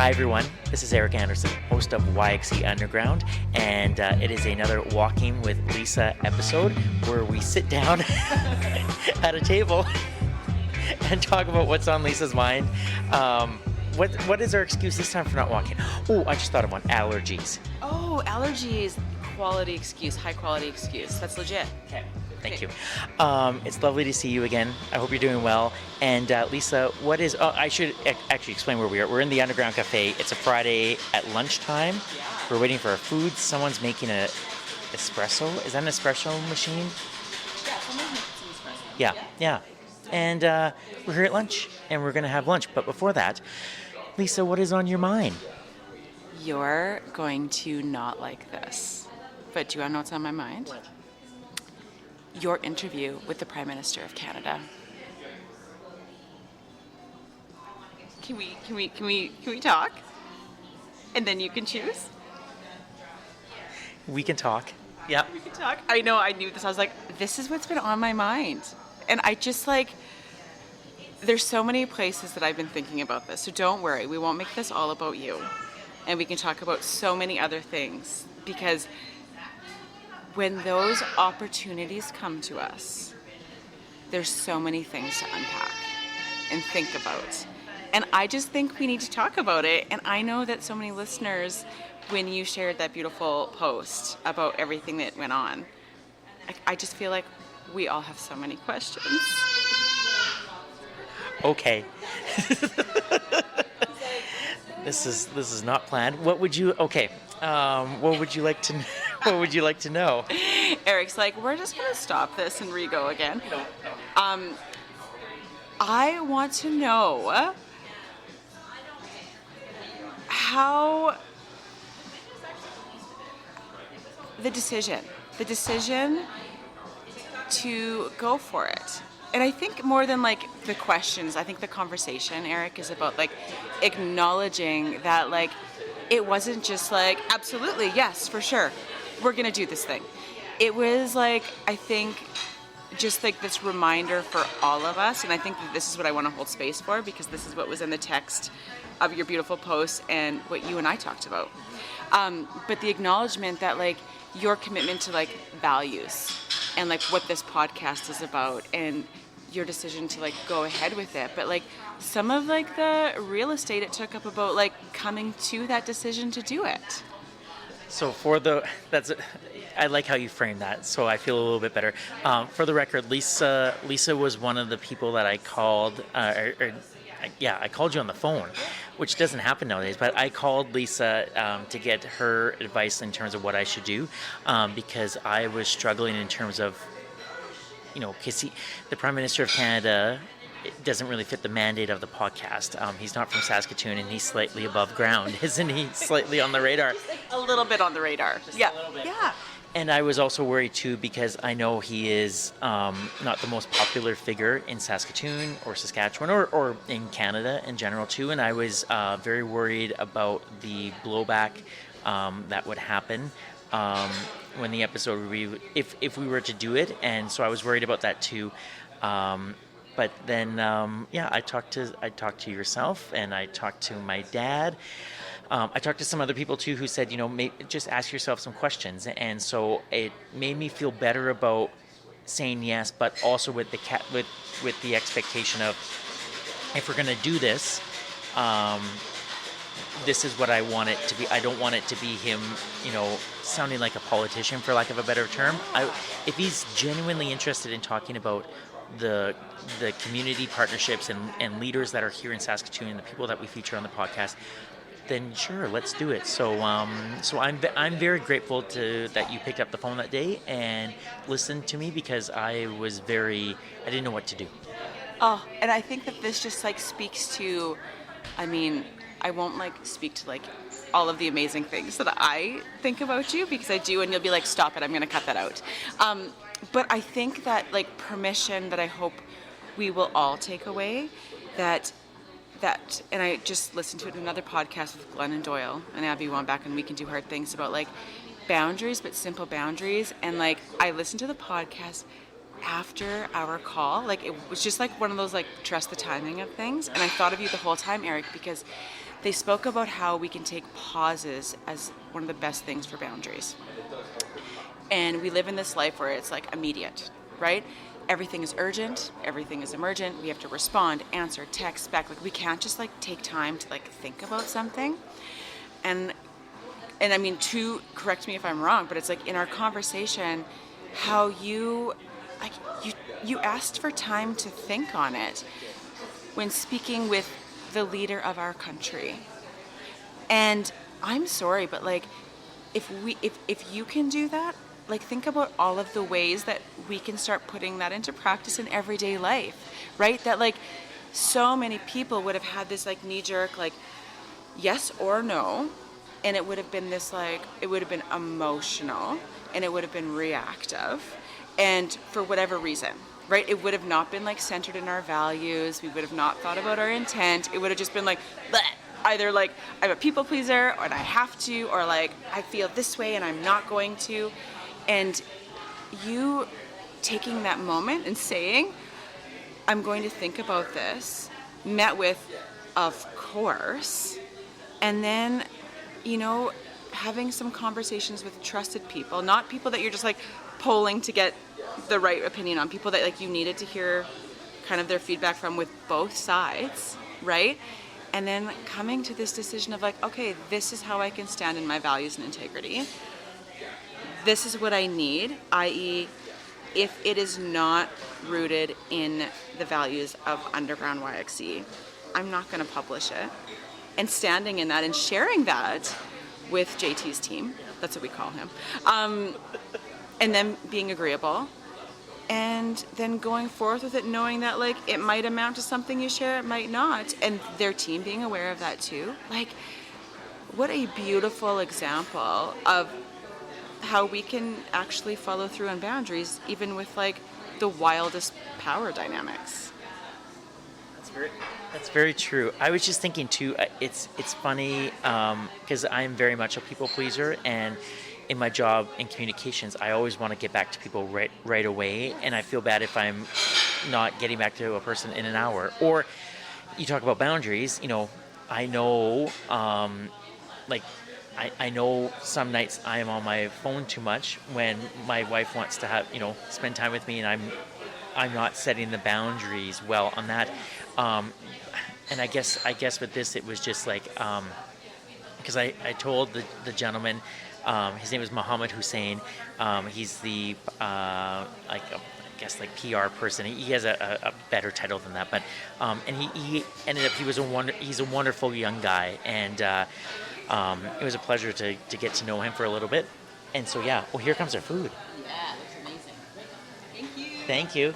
Hi everyone, this is Eric Anderson, host of YXE Underground, and it is another Walking with Lisa episode where we sit down at a table and talk about what's on Lisa's mind. What is our excuse this time for not walking? Oh, I just thought of one, allergies. Oh, allergies, quality excuse, high quality excuse. That's legit. Okay. Thank you. It's lovely to see you again. I hope you're doing well. And Lisa, what is... Oh, I should actually explain where we are. We're in the Underground Cafe. It's a Friday at lunchtime. Yeah. We're waiting for our food. Someone's making an espresso. Is that an espresso machine? Yeah, someone's making some espresso. Yeah. And we're here at lunch, and we're going to have lunch. But before that, Lisa, what is on your mind? You're going to not like this. But do you want to know what's on my mind? What? Your interview with the Prime Minister of Canada. Can we talk? And then you can choose? We can talk. Yeah. We can talk. I know, I knew this. I was like, this is what's been on my mind. And I just there's so many places that I've been thinking about this. So don't worry, we won't make this all about you. And we can talk about so many other things because when those opportunities come to us, there's so many things to unpack and think about. And I just think we need to talk about it. And I know that so many listeners, when you shared that beautiful post about everything that went on, I just feel like we all have so many questions. Okay. This is not planned. What would you like to what would you like to know? Eric's like, we're just gonna stop this and re-go again. I want to know how the decision to go for it. And I think more than the questions, I think the conversation, Eric, is about acknowledging that it wasn't just absolutely, yes, for sure, we're gonna do this thing. It was I think just this reminder for all of us, and I think that this is what I want to hold space for because this is what was in the text of your beautiful post and what you and I talked about. But the acknowledgement that your commitment to values and what this podcast is about and your decision to go ahead with it, but some of the real estate it took up about coming to that decision to do it. So I like how you framed that, so I feel a little bit better. For the record, Lisa was one of the people that I called. I called you on the phone, which doesn't happen nowadays. But I called Lisa to get her advice in terms of what I should do, because I was struggling in terms of, because the Prime Minister of Canada doesn't really fit the mandate of the podcast. He's not from Saskatoon, and he's slightly above ground, isn't he? Slightly on the radar. A little bit on the radar. Just a little bit. Yeah. And I was also worried too because I know he is not the most popular figure in Saskatoon or Saskatchewan or in Canada in general too. And I was very worried about the blowback that would happen when the episode if we were to do it. And so I was worried about that too. But then I talked to yourself and I talked to my dad. I talked to some other people too who said, just ask yourself some questions, and so it made me feel better about saying yes, but also with the expectation of if we're going to do this, this is what I want it to be. I don't want it to be him, sounding like a politician, for lack of a better term. If he's genuinely interested in talking about the community partnerships and leaders that are here in Saskatoon and the people that we feature on the podcast, then sure, let's do it. So I'm very grateful that you picked up the phone that day and listened to me because I didn't know what to do. Oh, and I think that this just speaks to, I won't speak to all of the amazing things that I think about you because I do, and you'll be like, stop it, I'm going to cut that out. But I think that permission that I hope we will all take away that, and I just listened to it in another podcast with Glenn and Doyle and Abby Wambach, and We Can Do Hard Things about boundaries, but simple boundaries. And I listened to the podcast after our call. It was just one of those trust the timing of things. And I thought of you the whole time, Eric, because they spoke about how we can take pauses as one of the best things for boundaries. And we live in this life where it's like immediate, right? Everything is urgent, everything is emergent. We have to respond, answer, text back. Like we can't just like take time to like think about something. And I mean, correct me if I'm wrong, but it's like in our conversation, how you asked for time to think on it when speaking with the leader of our country. And I'm sorry, but like if you can do that, like think about all of the ways that we can start putting that into practice in everyday life, right? That like so many people would have had this like knee-jerk like yes or no, and it would have been this like, it would have been emotional and it would have been reactive, and for whatever reason, right? It would have not been like centered in our values. We would have not thought about our intent. It would have just been like, bleh. Either like I'm a people pleaser and I have to, or like I feel this way and I'm not going to. And you taking that moment and saying, I'm going to think about this, met with, of course, and then, you know, having some conversations with trusted people, not people that you're just like polling to get the right opinion on, people that like you needed to hear kind of their feedback from with both sides, right? And then coming to this decision of like, okay, this is how I can stand in my values and integrity. This is what I need, i.e., if it is not rooted in the values of Underground YXE, I'm not going to publish it. And standing in that and sharing that with JT's team, that's what we call him, and then being agreeable, and then going forth with it, knowing that like it might amount to something you share, it might not, and their team being aware of that too. Like, what a beautiful example of how we can actually follow through on boundaries, even with like the wildest power dynamics. That's very true. I was just thinking too. It's funny because I'm very much a people pleaser, and in my job in communications, I always want to get back to people right away, and I feel bad if I'm not getting back to a person in an hour. Or you talk about boundaries. You know, I know like. I know some nights I am on my phone too much when my wife wants to have, you know, spend time with me, and I'm not setting the boundaries well on that. And I guess with this it was just like because I told the gentleman, his name is Mohammed Hussein. He's the I guess like PR person. He has a better title than that, but and he ended up he's a wonderful young guy, and it was a pleasure to get to know him for a little bit. And so, yeah. Oh, here comes our food. Yeah, it's amazing. Thank you. Thank you.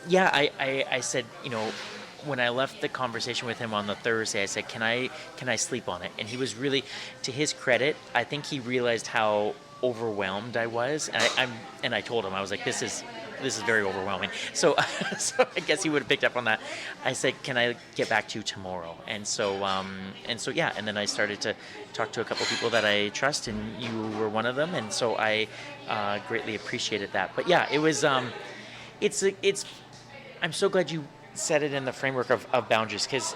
Yeah, I said, you know, when I left the conversation with him on the Thursday, I said, can I sleep on it? And he was really, to his credit, I think he realized how overwhelmed I was. And I told him, I was like, this is very overwhelming. So I guess he would have picked up on that. I said, can I get back to you tomorrow? And so yeah. And then I started to talk to a couple people that I trust, and you were one of them. And so I greatly appreciated that. But yeah, it was, I'm so glad you set it in the framework of boundaries, because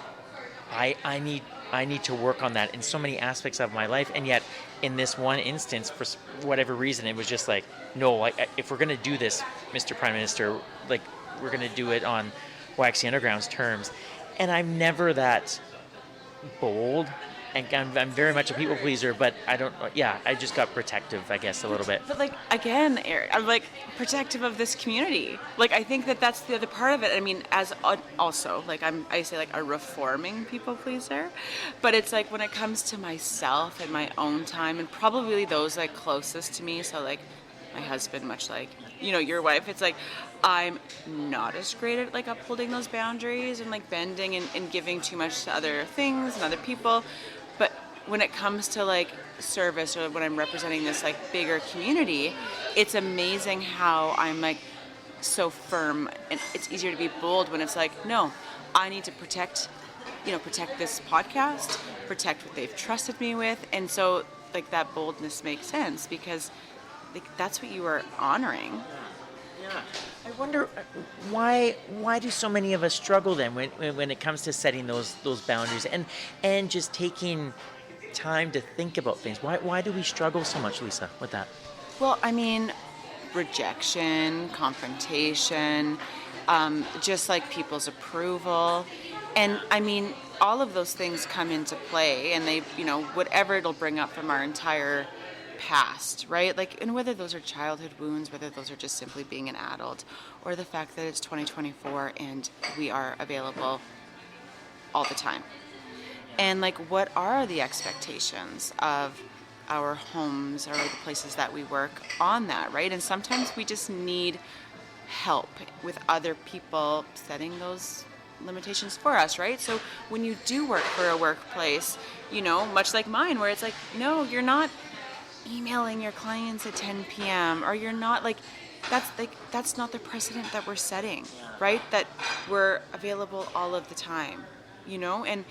I need to work on that in so many aspects of my life. And yet in this one instance, for whatever reason, it was just like, no, if we're going to do this, Mr. Prime Minister, like we're going to do it on YXE Underground's terms. And I'm never that bold, and I'm very much a people pleaser, but I just got protective, I guess, a little bit. But like, again, Eric, I'm like protective of this community. Like, I think that's the other part of it. I mean, as also, like I say like a reforming people pleaser, but it's like when it comes to myself and my own time, and probably those like closest to me, so like my husband, much like, you know, your wife, it's like I'm not as great at like upholding those boundaries and like bending and giving too much to other things and other people. But when it comes to like service, or when I'm representing this like bigger community, it's amazing how I'm like so firm, and it's easier to be bold when it's like, no, I need to protect this podcast, protect what they've trusted me with. And so like that boldness makes sense, because like that's what you are honoring. Yeah. I wonder why do so many of us struggle then when it comes to setting those boundaries and just taking time to think about things. Why do we struggle so much, Lisa, with that? Well, I mean, rejection, confrontation, just like people's approval. And I mean, all of those things come into play and they, whatever it'll bring up from our entire past, right? Like, and whether those are childhood wounds, whether those are just simply being an adult, or the fact that it's 2024 and we are available all the time. And like, what are the expectations of our homes or the places that we work on that, right? And sometimes we just need help with other people setting those limitations for us, right? So when you do work for a workplace, much like mine, where it's like, no, you're not emailing your clients at 10 p.m. or you're not that's not the precedent that we're setting, right? That we're available all of the time, and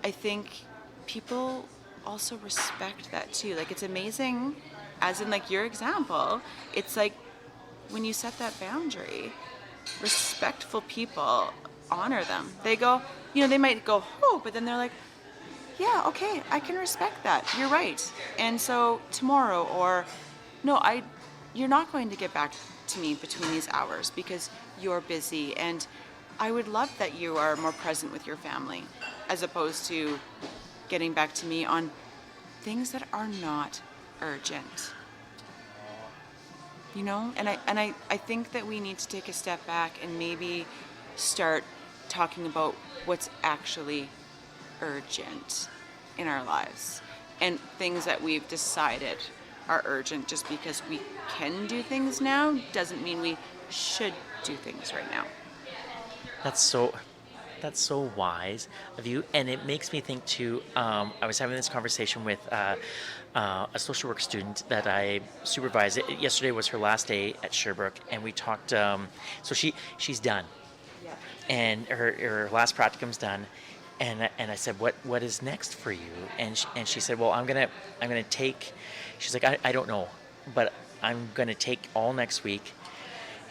I think people also respect that too. Like, it's amazing, as in like your example, it's like when you set that boundary, respectful people honor them. They go, they might go, oh, but then they're like, yeah, okay, I can respect that. You're right. And so tomorrow, or no, you're not going to get back to me between these hours because you're busy. And I would love that you are more present with your family as opposed to getting back to me on things that are not urgent. And I think that we need to take a step back and maybe start talking about what's actually urgent in our lives, and things that we've decided are urgent just because we can do things now doesn't mean we should do things right now. That's so wise of you, and it makes me think too. I was having this conversation with a social work student that I supervise. Yesterday was her last day at Sherbrooke, and we talked. So she's done, Yeah. and her last practicum's done, and I said, what is next for you? And she said, well, I'm gonna take. She's like, I don't know, but I'm gonna take all next week,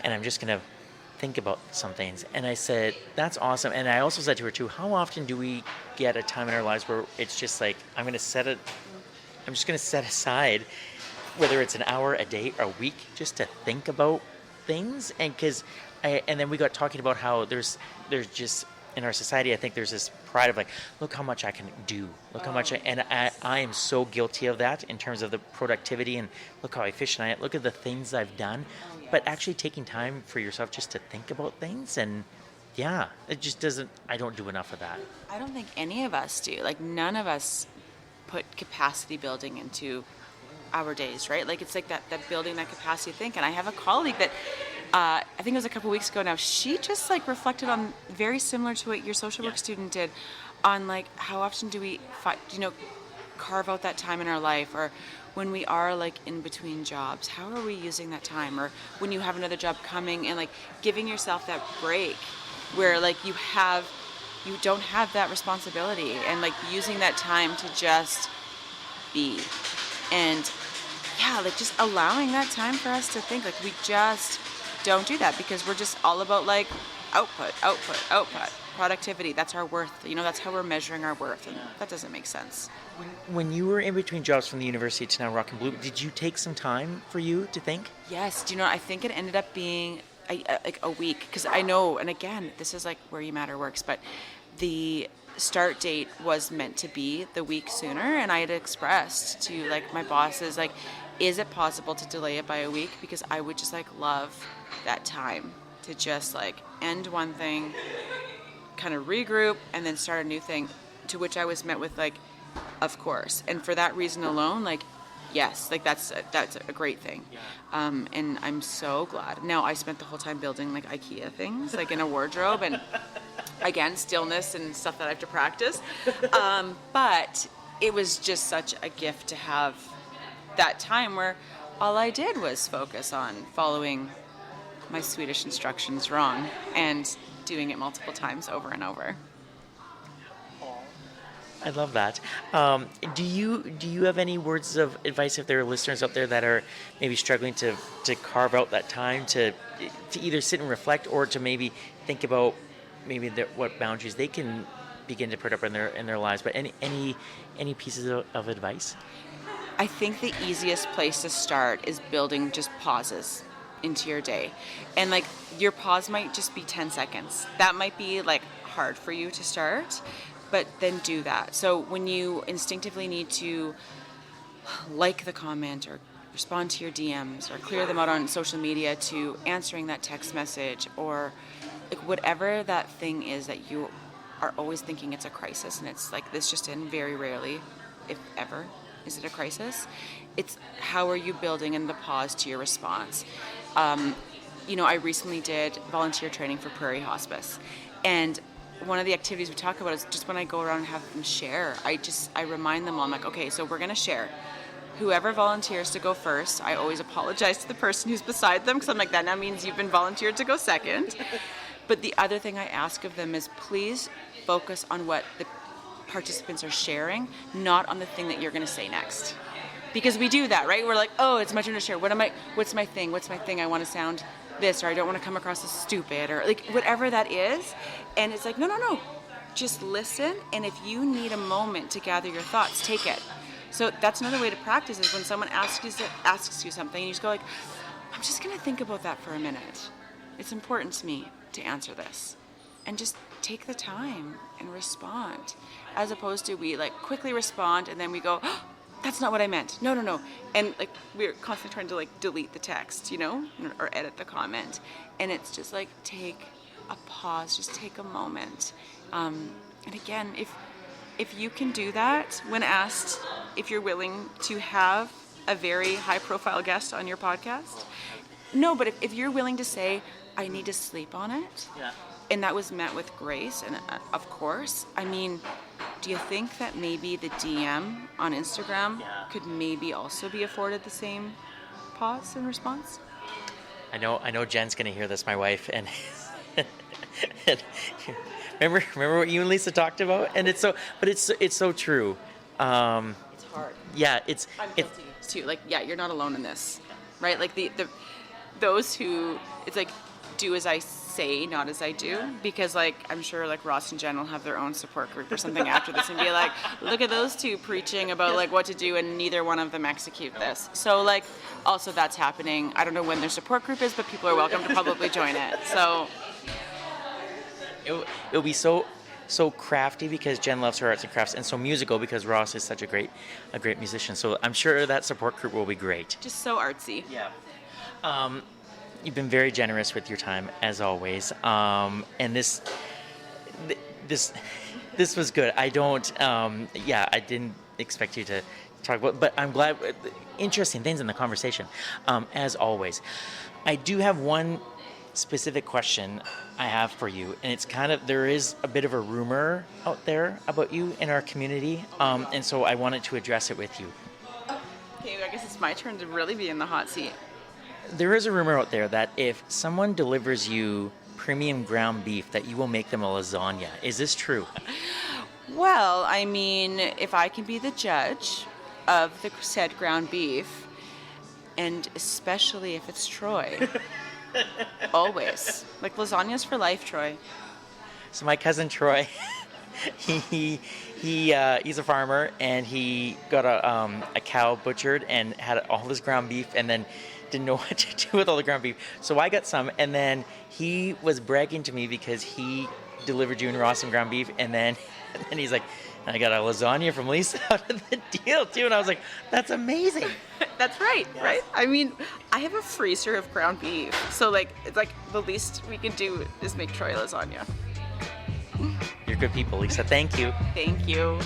and I'm just gonna think about some things. And I said, that's awesome. And I also said to her too, how often do we get a time in our lives where it's just like, I'm just going to set aside, whether it's an hour, a day, or a week, just to think about things. And then we got talking about how there's just, in our society, I think there's this pride of like, look how much I can do. Look how much and I am so guilty of that in terms of the productivity, and look how efficient I am. Look at the things I've done. But actually taking time for yourself just to think about things, and it just doesn't, I don't do enough of that. I don't think any of us do. Like, none of us put capacity building into our days, right? Like, it's like that building that capacity think. And I have a colleague that I think it was a couple weeks ago now, she just like reflected on, very similar to what your social work student did, on like, how often do we carve out that time in our life, or when we are like in between jobs, how are we using that time? Or when you have another job coming, and like giving yourself that break where like you don't have that responsibility, and like using that time to just be. And like just allowing that time for us to think. Like, we just don't do that because we're just all about like output, productivity. That's our worth. That's how we're measuring our worth, and that doesn't make sense. When you were in between jobs from the university to now Rock and Blue, did you take some time for you to think? Yes. I think it ended up being like a week, because I know, and again, this is like where You Matter works, but the start date was meant to be the week sooner, and I had expressed to like my bosses, like, is it possible to delay it by a week? Because I would just like love that time to just like end one thing, kind of regroup, and then start a new thing. To which I was met with like, of course. And for that reason alone, like, yes, like that's a great thing. And I'm so glad. Now, I spent the whole time building like IKEA things, like in a wardrobe, and again, stillness and stuff that I have to practice. But it was just such a gift to have that time where all I did was focus on following my Swedish instructions wrong and doing it multiple times over and over. I love that. Do you have any words of advice if there are listeners out there that are maybe struggling to carve out that time to either sit and reflect or to maybe think about maybe what boundaries they can begin to put up in their lives? But any pieces of advice? I think the easiest place to start is building just pauses into your day. And like your pause might just be 10 seconds. That might be like hard for you to start, but then do that. So when you instinctively need to like the comment or respond to your DMs or clear them out on social media to answering that text message or like whatever that thing is that you are always thinking it's a crisis and it's like this just in very rarely, if ever, is it a crisis? It's how are you building in the pause to your response? I recently did volunteer training for Prairie Hospice, and one of the activities we talk about is just when I go around and have them share, I remind them all, I'm like, okay, so we're going to share. Whoever volunteers to go first, I always apologize to the person who's beside them because I'm like, that now means you've been volunteered to go second. But the other thing I ask of them is please focus on what the participants are sharing, not on the thing that you're going to say next. Because we do that, right? We're like, oh, it's my turn to share. What's my thing? I want to sound this, or I don't want to come across as stupid, or like whatever that is. And it's like, no. Just listen. And if you need a moment to gather your thoughts, take it. So that's another way to practice is when someone asks you something, and you just go like, I'm just going to think about that for a minute. It's important to me to answer this. And just take the time and respond. As opposed to we like quickly respond and then we go, oh, that's not what I meant. No. And like we're constantly trying to like delete the text, or edit the comment. And it's just like take a pause, just take a moment. And again, if you can do that when asked if you're willing to have a very high profile guest on your podcast, no, but if you're willing to say, I need to sleep on it, Yeah. and that was met with grace, and of course, I mean, do you think that maybe the DM on Instagram could maybe also be afforded the same pause and response? I know Jen's gonna hear this, my wife, and remember what you and Lisa talked about, and it's so true. It's hard. Yeah, I'm guilty too. Like, yeah, you're not alone in this, right? Like the those who it's like do as I say, not as I do, because like I'm sure like Ross and Jen will have their own support group or something after this and be like, look at those two preaching about like what to do and neither one of them execute this. So like also that's happening. I don't know when their support group is, but people are welcome to probably join it. So it'll be so crafty because Jen loves her arts and crafts, and so musical because Ross is such a great musician. So I'm sure that support group will be great. Just so artsy. Yeah. You've been very generous with your time as always, and this was good. I didn't expect you to talk about, but I'm glad. Interesting things in the conversation, as always. I do have one specific question I have for you, and it's there is a bit of a rumor out there about you in our community, and so I wanted to address it with you. Okay, I guess it's my turn to really be in the hot seat. There is a rumor out there that if someone delivers you premium ground beef, that you will make them a lasagna. Is this true? Well, I mean, if I can be the judge of the said ground beef, and especially if it's Troy, always. Like lasagna's for life, Troy. So my cousin Troy, he's a farmer, and he got a cow butchered and had all his ground beef, and then didn't know what to do with all the ground beef. So I got some, and then he was bragging to me because he delivered you and Ross some ground beef, and then he's like, I got a lasagna from Lisa out of the deal too, and I was like, that's amazing. That's right, right? I mean, I have a freezer of ground beef, so like it's like the least we can do is make Troy lasagna. You're good people, Lisa. Thank you. Thank you.